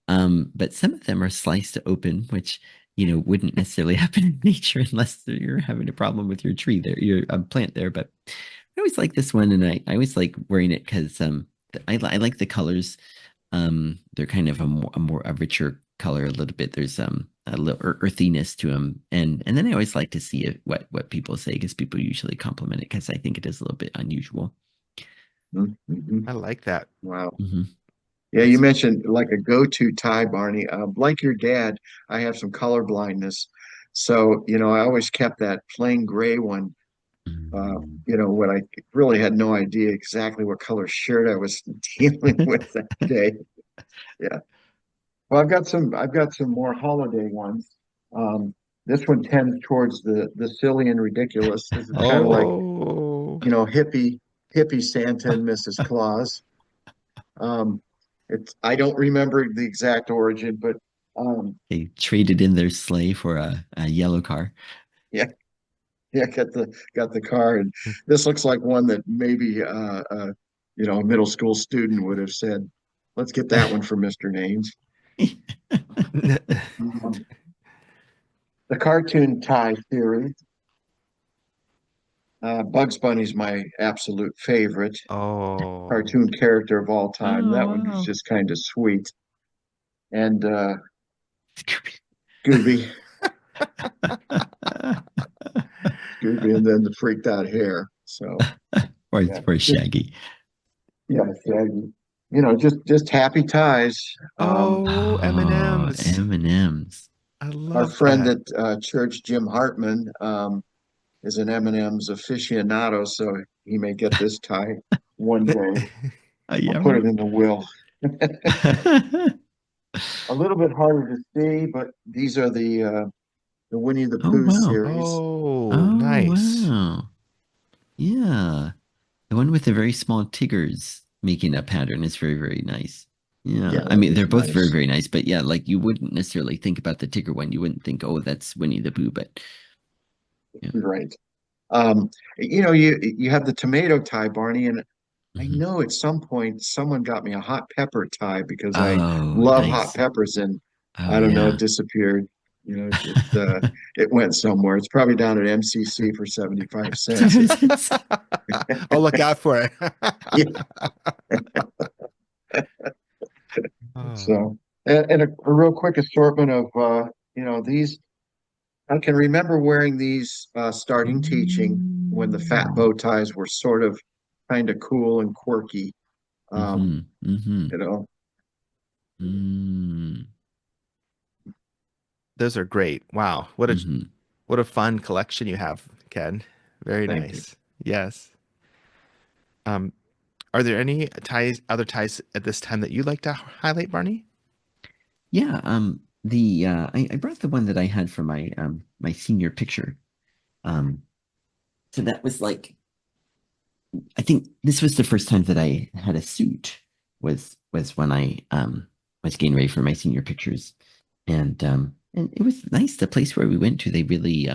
C: But some of them are sliced open, which wouldn't necessarily happen in nature unless you're having a problem with your tree there, your plant there. But I always like this one, and I always like wearing it because I like the colors. They're kind of a richer color a little bit. There's a little earthiness to them, and then I always like to see what people say, because people usually compliment it, because I think it is a little bit unusual.
A: Mhm.
B: I like that.
A: Wow.
C: Hmm.
A: Yeah, you mentioned like a go-to tie, Barney. Like your dad, I have some color blindness. So, I always kept that plain gray one, when I really had no idea exactly what color shirt I was dealing with that day. Yeah. Well, I've got some more holiday ones. Um, this one tends towards the silly and ridiculous. This is kind of like,
B: Oh,
A: hippie Santa and Mrs. Claus. Um, I don't remember the exact origin, but
C: They traded in their sleigh for a yellow car.
A: yeah, yeah, got the car, and this looks like one that maybe a middle school student would have said, "Let's get that one for Mr. Names." Um, the cartoon tie series. Bugs Bunny's my absolute favorite
B: oh,
A: cartoon character of all time.
C: Oh,
A: That one was
C: wow.
A: just kind of sweet. And Scooby, Scooby, and then the freaked out hair. So
C: or
A: yeah,
C: or
A: just
C: Shaggy.
A: yeah, yeah, just happy ties.
B: oh,
C: Oh,
B: M&Ms.
C: M&Ms.
B: I
A: Our
B: love
A: friend
B: that.
A: at church, Jim Hartman, is an M&M's aficionado, so he may get this tie one day. I'll
C: Yeah,
A: put it
C: right.
A: in the will. A little bit harder to see, but these are the Winnie the
C: Oh,
A: Pooh
C: wow.
A: series.
B: Oh,
C: Oh,
B: nice.
C: wow. Yeah. The one with the very small Tiggers making a pattern is very, very nice.
A: Yeah,
C: Yeah. I
A: that
C: mean,
A: is
C: they're both very,
A: nice.
C: very nice, but yeah, like you wouldn't necessarily think about the Tigger one. You wouldn't think, oh, that's Winnie the Pooh, but yeah.
A: Right. You have the tomato tie, Barney, and I
C: Hmm.
A: know at some point someone got me a hot pepper tie because I
C: Oh,
A: love hot
C: nice.
A: peppers, and
C: Oh,
A: I don't know, it
C: yeah.
A: disappeared. It went somewhere. It's probably down at MCC for 75
C: So
A: cents.
B: I'll look out for it.
A: Yeah.
B: Oh.
A: So, and a real quick assortment of these. I can remember wearing these starting teaching when the fat
C: Mm.
A: bow ties were sort of kind of cool and quirky. Um,
C: Mm-hmm. Mm-hmm.
A: you know,
C: Mm.
B: Those are great. Wow.
C: Mm-hmm.
B: What a fun collection you have, Ken. Very
A: Thank you.
B: nice. Yes. Um, are there any other ties at this time that you'd like to highlight, Barney?
C: Yeah, I brought the one that I had for my senior picture. Um, so that was like, I think this was the first time that I had a suit, was when I was getting ready for my senior pictures. And it was nice. The place where we went to, they really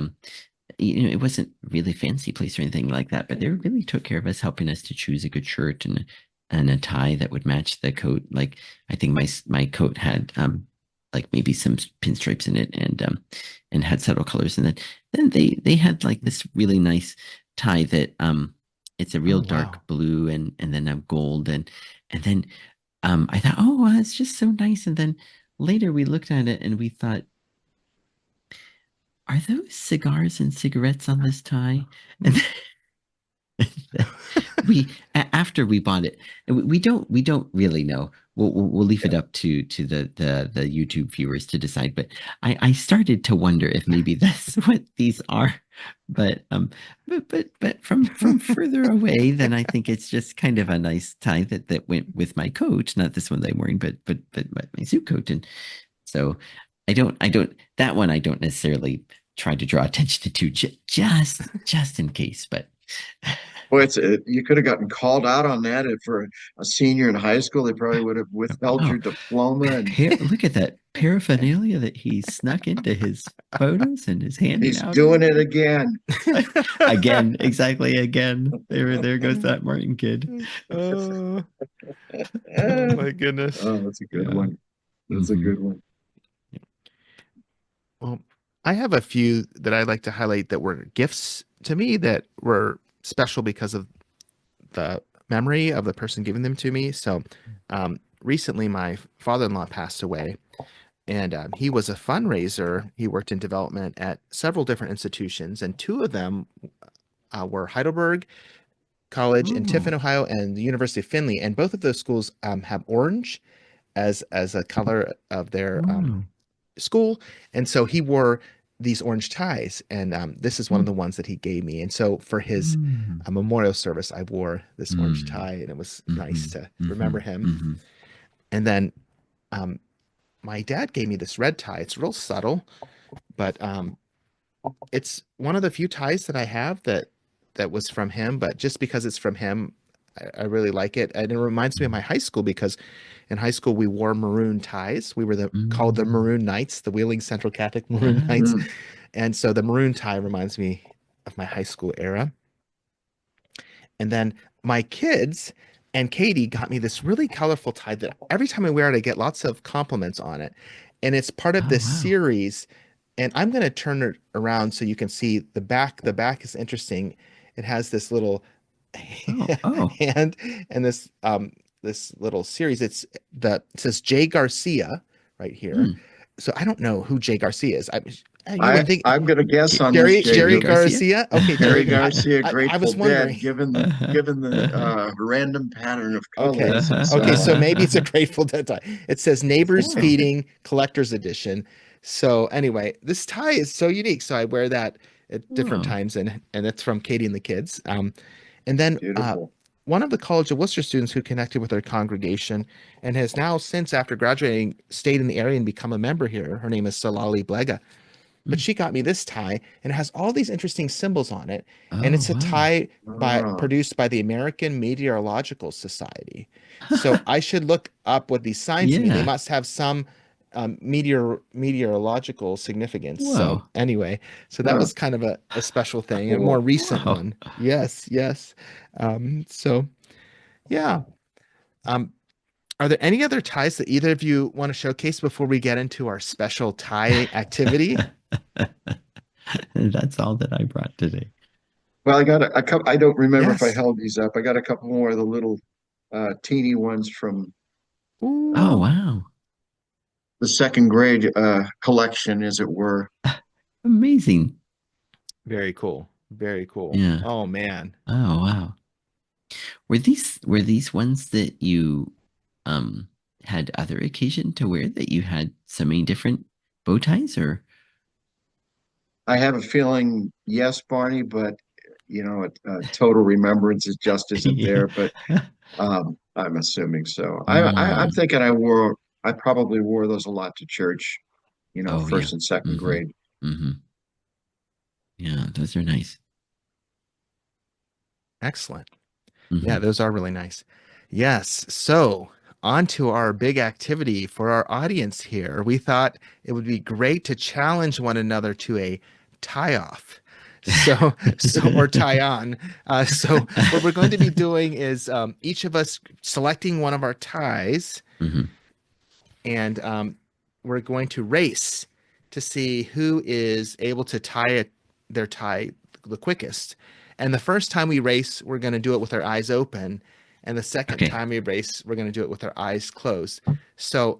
C: it wasn't really fancy place or anything like that, but they really took care of us, helping us to choose a good shirt and a tie that would match the coat. Like, I think my coat had like maybe some pinstripes in it, and had subtle colors. And then they had like this really nice tie that it's a real
B: Oh,
C: dark
B: wow.
C: blue, and then a gold, and then I thought, oh, well, it's just so nice. And then later we looked at it and we thought, are those cigars and cigarettes on this tie? And after we bought it, and we don't really know. We'll leave
A: Yeah.
C: it up to the YouTube viewers to decide. But I started to wonder if maybe that's what these are. But from further away, then I think it's just kind of a nice tie that went with my coat, not this one that I'm wearing, but my suit coat. And so I don't that one I don't necessarily try to draw attention to, just in case. But
A: Boy, you could have gotten called out on that for a senior in high school. They probably would have withheld
C: wow,
A: your diploma, and
C: here, look at that paraphernalia that he snuck into his photos and is handing
A: He's
C: out
A: doing it again.
C: again, exactly again. There goes that Martin kid.
B: Oh, oh
A: Oh,
B: my goodness.
A: that's a good
C: Yeah.
A: one. That's a
C: Hmm.
A: good one.
B: Well, I have a few that I'd like to highlight that were gifts to me that were special because of the memory of the person giving them to me. So, recently, my father-in-law passed away, and he was a fundraiser. He worked in development at several different institutions, and two of them were Heidelberg College in
C: Oh,
B: Tiffin, Ohio, and the University of Findlay. And both of those schools have orange as a color of their
C: wow.
B: school, and so he wore these orange ties, and this is one of the ones that he gave me. And so for his
C: Mm,
B: memorial service, I wore this orange
C: mm,
B: tie, and it was nice
C: mhm,
B: to remember
C: mhm,
B: him.
C: mhm.
B: And then um, my dad gave me this red tie. It's real subtle, but it's one of the few ties that I have that was from him. But just because it's from him, I really like it, and it reminds me of my high school because in high school we wore maroon ties. We were called the
C: Mm.
B: Maroon Knights, the Wheeling Central Catholic Maroon
C: Ah,
B: Knights,
A: Mm.
B: and so the maroon tie reminds me of my high school era. And then my kids and Katie got me this really colorful tie that every time I wear it, I get lots of compliments on it. And it's part of
C: oh,
B: this
C: wow.
B: series. And I'm going to turn it around so you can see the back. The back is interesting. It has this little
C: Oh, oh.
B: hand and this little series. It says Jay Garcia right here.
C: Mm.
B: So I don't know who Jay Garcia is. You wouldn't think
A: I'm going to guess on this,
B: Jerry
C: Jerry
A: Jacob.
C: Garcia?
B: Garcia. Okay,
A: Jerry
B: Jerry.
A: Garcia,
B: I
A: Grateful
B: was wondering.
A: Dead, given the random pattern of
B: Okay.
A: colors and so
B: Okay. So
A: on.
B: maybe it's a Grateful Dead tie. It says Neighbors
C: Oh,
B: Feeding Collector's Edition. So anyway, this tie is so unique. So I wear that at different
C: oh.
B: times, and it's from Katie and the kids. And then
A: Beautiful.
B: one of the College of Worcester students who connected with our congregation and has now since after graduating stayed in the area and become a member here. Her name is Salali Blega, but
C: Mm.
B: she got me this tie and it has all these interesting symbols on it, and
C: Oh,
B: it's a
C: wow.
B: tie
A: Ah,
B: produced by the American Meteorological Society. So I should look up what these signs mean. They
C: Yeah.
B: must have some meteorological significance. So
C: Whoa.
B: anyway, so that
A: huh,
B: was kind of a special thing, a more
A: cool.
B: recent
C: Wow.
B: one. Yes, yes. So yeah. um are there any other ties that either of you want to showcase before we get into our special tie activity?
C: That's all that I brought today.
A: Well, I got a couple. I don't remember if I
B: Yes.
A: held these up. I got a couple more of the little teeny ones from
C: Oh,
B: Ooh,
A: um,
C: wow.
A: the second grade collection, as it were.
C: Amazing.
B: very cool. Very cool.
C: Yeah.
B: Oh man.
C: Oh, wow. Were these ones that you um had other occasion to wear that you had so many different bow ties or
A: I have a feeling, yes, Barney, but total remembrance is just isn't
C: yeah.
A: there. But I'm assuming so. I'm
C: Mm.
A: thinking I probably wore those a lot to church,
C: Oh yeah.
A: first and second
C: Mm-hmm.
A: grade.
C: Mm-hmm. Yeah, those are nice.
B: Excellent. Yeah,
C: Mm-hmm.
B: those are really nice. Yes. So, on to our big activity for our audience here. We thought it would be great to challenge one another to a tie off. Or tie on. So, what we're going to be doing is each of us selecting one of our ties,
C: Mm-hmm.
B: and we're going to race to see who is able to their tie the quickest. And the first time we race, we're going to do it with our eyes open, and the second
C: Okay.
B: time we race, we're going to do it with our eyes closed. So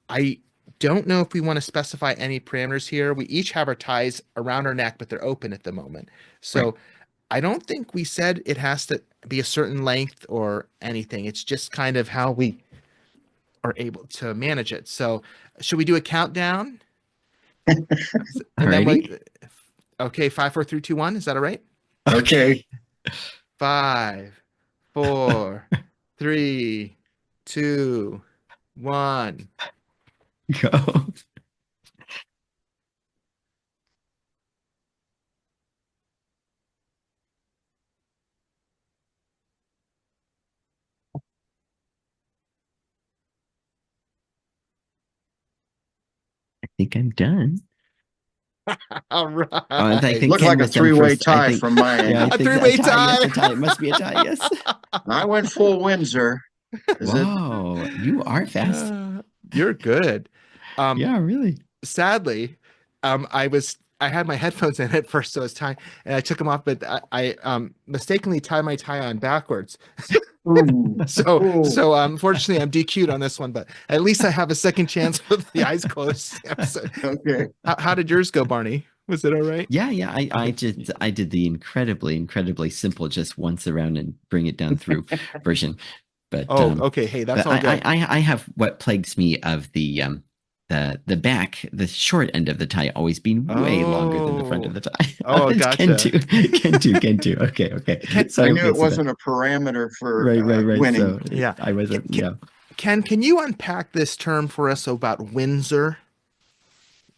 B: I don't know if we want to specify any parameters here. We each have our ties around our neck, but they're open at the moment.
C: Right.
B: So I don't think we said it has to be a certain length or anything. It's just kind of how we are able to manage it. So, should we do a countdown? And then
C: Alrighty.
B: okay, five, four, three, two, one. Is that all right?
A: Okay.
C: Okay.
B: Five, four, three, two, one.
C: Go. think I'm done.
B: All right.
C: I think
A: Looked
C: Ken
A: like a
C: was done
A: three-way
C: first. I
A: tie
C: think,
A: from my
C: yeah, I
A: end.
B: A
C: think
B: three-way
C: a tie. Yes,
B: tie.
C: a tie. It must be a tie. Yes.
A: I went full Windsor. Is it?
C: Wow, you are fast.
B: You're good. Um,
C: Yeah, really.
B: Sadly, I had my headphones in at first, so it's time, and I took them off, but I mistakenly tied my tie on backwards.
A: Ooh.
B: So
A: Ooh.
B: unfortunately, I'm DQ'd on this one, but at least I have a second chance with the eyes closed episode.
A: Okay.
B: How did yours go, Barney? Was it all right?
C: Yeah, yeah. I did the incredibly simple, just once around and bring it down through version. But
B: Oh, okay. Hey, that's
C: but
B: all good.
C: I have what plagues me of the back, the short end of the tie always being way longer than the front of the tie.
B: Oh,
C: It's
B: gotcha.
C: Ken too. Okay, okay. So
A: I knew
C: okay,
A: it
C: so
A: wasn't a parameter for
C: right.
A: winning.
C: So
B: Yeah.
C: I wasn't. Yeah.
B: Ken, can you unpack this term for us about Windsor?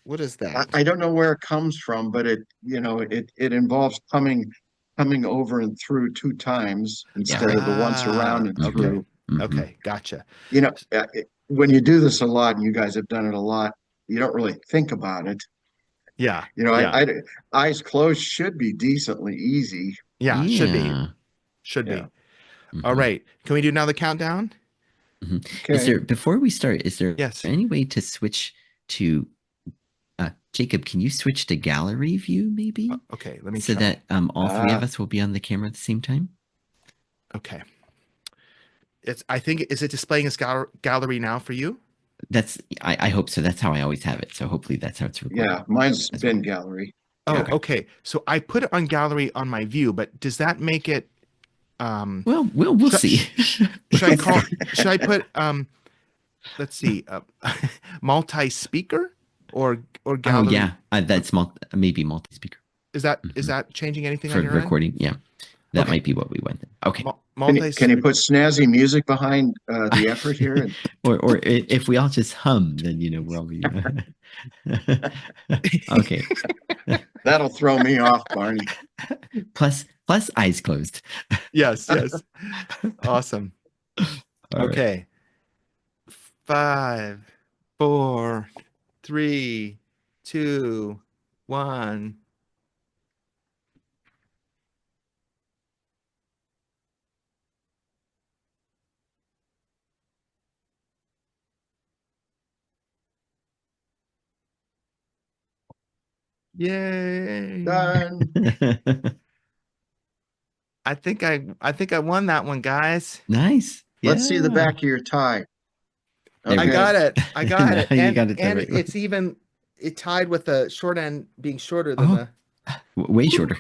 B: What is that?
A: I don't know where it comes from, but it involves coming over and through two times
C: Yeah.
A: instead
C: Right.
A: of the once around and
B: Okay.
A: through.
B: Okay, gotcha.
A: When you do this a lot, and you guys have done it a lot, you don't really think about it.
B: Yeah.
A: You know,
B: Yeah.
A: eyes closed should be decently easy.
B: Yeah, should be.
C: Yeah.
B: Should
A: Yeah.
B: be. All right. Can we do another countdown?
C: Is
A: Okay.
C: there, before we start, is there
B: Yes.
C: any way to switch to Jacob, can you switch to gallery view maybe?
B: Okay, let me
C: So
B: try.
C: that all three of
A: Ah.
C: us will be on the camera at the same time?
B: Okay. I think, is it displaying as gallery now for you?
C: I hope so. That's how I always have it. So hopefully that's how it's recorded.
A: Yeah, mine's
C: as
A: been
C: well.
A: gallery.
B: Oh,
A: Yeah.
B: okay. So I put it on gallery on my view, but does that make it
C: Well, we'll
B: Sh-
C: see.
B: should I put let's see, multi-speaker or
C: Oh
B: gallery?
C: yeah, that's maybe multi-speaker
B: Is that changing anything
C: for
B: on your end?
C: recording. Yeah, that
B: Okay.
C: might be what we went. Okay.
A: Can you put snazzy music behind the effort here?
C: or if we all just hum, then we're all. Okay.
A: That'll throw me off, Barney.
C: Plus eyes closed.
B: Yes. Awesome.
C: All right.
B: Okay. 5, 4, 3, 2, 1. Yay.
A: Done.
B: I think I won that one, guys.
C: Nice.
A: Let's see the
C: Yeah.
A: back of your tie.
C: There we
B: I
C: go.
B: got it. I got it.
C: Now you
B: And
C: got it the right way.
B: it's even tied with the short end being shorter than the
C: way shorter.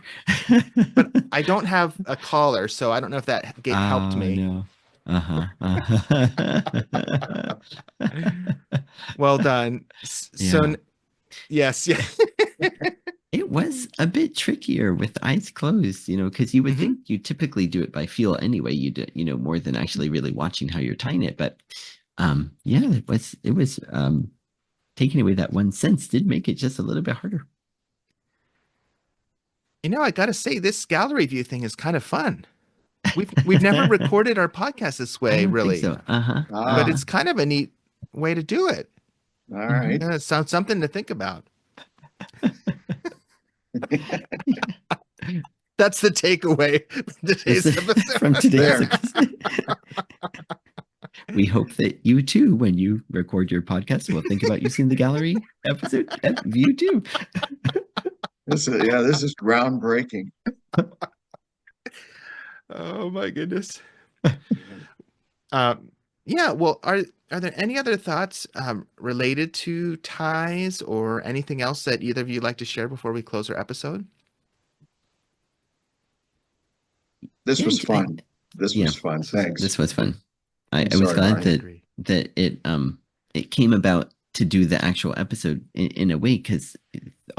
B: but I don't have a collar, so I don't know if that helped me.
C: No.
B: Well done. So yes.
C: It was a bit trickier with eyes closed, because you would think you typically do it by feel anyway. You do, more than actually really watching how you're tying it. But it was taking away that one sense did make it just a little bit harder.
B: I got to say, this gallery view thing is kind of fun. We've never recorded our podcast this way, really.
C: So.
B: But it's kind of a neat way to do it.
A: All right.
B: It sounds something to think about. That's the takeaway from today's episode.
C: We hope that you too, when you record your podcast, will think about using the gallery episode view too.
A: This is groundbreaking.
B: Oh my goodness. Well, are there any other thoughts related to ties or anything else that either of you like to share before we close our episode?
A: This was fun. This was fun. Thanks.
C: This was fun. I was glad that it came about to do the actual episode in a way, because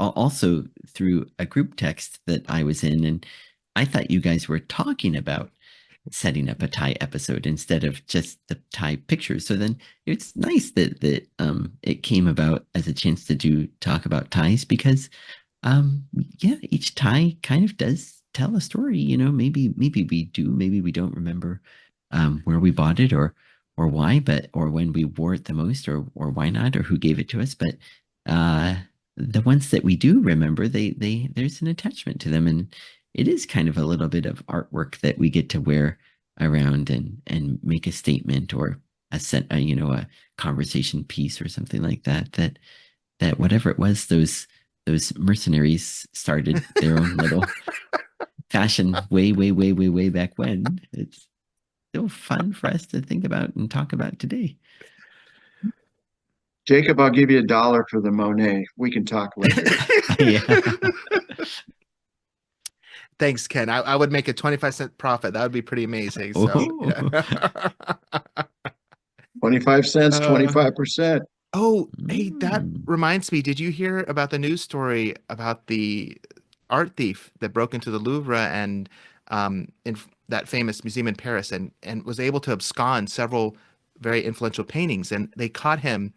C: also through a group text that I was in, and I thought you guys were talking about setting up a tie episode instead of just the tie pictures. So then it's nice that it came about as a chance to talk about ties, because each tie kind of does tell a story. Maybe we do, maybe we don't remember where we bought it or why, or when we wore it the most, or why not, or who gave it to us. But uh, the ones that we do remember, there's an attachment to them, and it is kind of a little bit of artwork that we get to wear around and make a statement or a conversation piece or something like that. That whatever it was, those mercenaries started their own little fashion way, way, way, way, way back when. It's still fun for us to think about and talk about today.
A: Jacob, I'll give you $1 for the Monet. We can talk later.
C: Yeah.
B: Thanks, Ken. I would make a 25-cent profit. That would be pretty amazing. So,
C: Oh.
B: yeah.
A: 25 cents, 25%.
B: Oh, hey, that
C: Mm.
B: reminds me. Did you hear about the news story about the art thief that broke into the Louvre and in that famous museum in Paris and was able to abscond several very influential paintings? And they caught him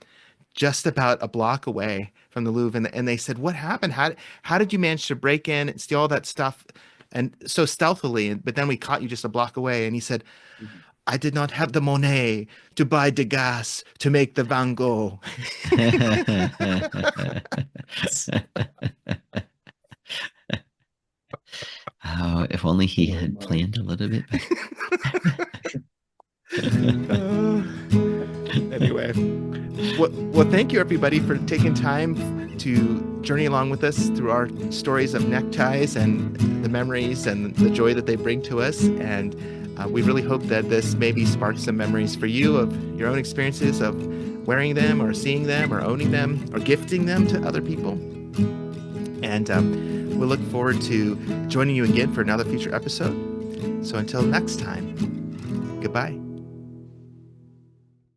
B: just about a block away from the Louvre, and they said, "What happened? How did you manage to break in and steal all that stuff and so stealthily? But then we caught you just a block away." And he said, "I did not have the Monet to buy Degas to make the Van Gogh."
C: Oh, if only he had planned a little bit
B: Anyway, well, thank you everybody for taking time to journey along with us through our stories of neckties and the memories and the joy that they bring to us. And we really hope that this maybe sparks some memories for you of your own experiences of wearing them or seeing them or owning them or gifting them to other people. And we'll look forward to joining you again for another future episode. So until next time, goodbye.